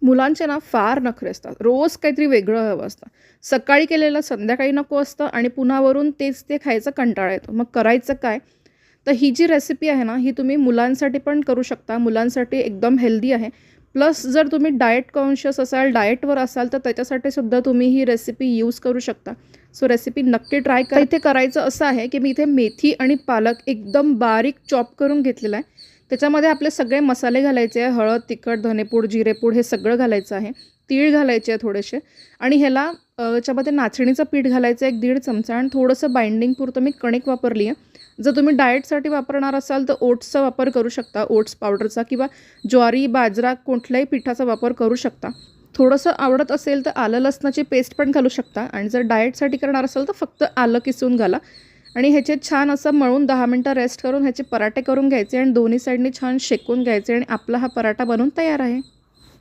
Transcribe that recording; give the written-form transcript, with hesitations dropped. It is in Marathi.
मुलांचे ना फार नखरे असतात. रोज काहीतरी वेगळं हवं असतं. सकाळी केलेलं संध्याकाळी नको असतं आणि पुन्हा वरून तेच ते खायचा कंटाळा येतो. मग करायचं काय? तर ही जी रेसिपी आहे ना, ही तुम्ही मुलांसाठी पण करू शकता. मुलांसाठी एकदम हेल्दी आहे. प्लस जर तुम्ही डाएट कॉन्शियस असाल, डाएटवर असाल, तर त्याच्यासाठी सुद्धा तुम्ही ही रेसिपी यूज करू शकता. सो रेसिपी नक्की ट्राय करा. इथे करायचं असं आहे, की मी इथे मेथी आणि पालक एकदम बारीक चॉप करून घेतलेला आहे. त्याच्यामध्ये आपले सगळे मसाले घालायचे आहे. हळद, तिखट, धनेपूड, जिरेपूड हे सगळं घालायचं आहे. तीळ घालायचे आहे थोडेसे आणि ह्याला याच्यामध्ये नाचणीचं पीठ घालायचं आहे 1-1.5 चमचा आणि थोडंसं बाइंडिंगपुरतं मी कणिक वापरली आहे. जर तुम्ही डाएटसाठी वापरणार असाल तर ओट्सचा वापर करू शकता, ओट्स पावडरचा किंवा ज्वारी, बाजरा कुठल्याही पिठाचा वापर करू शकता. थोडंसं आवडत असेल तर आलं लसणाची पेस्ट पण घालू शकता आणि जर डाएटसाठी करणार असाल तर फक्त आलं किसून घाला. आणि ह्याचे छान असं मळून 10 मिनटं रेस्ट करून ह्याचे पराठे करून घ्यायचे आणि दोन्ही साईडनी छान शेकून घ्यायचे आणि आपला हा पराठा बनवून तयार आहे.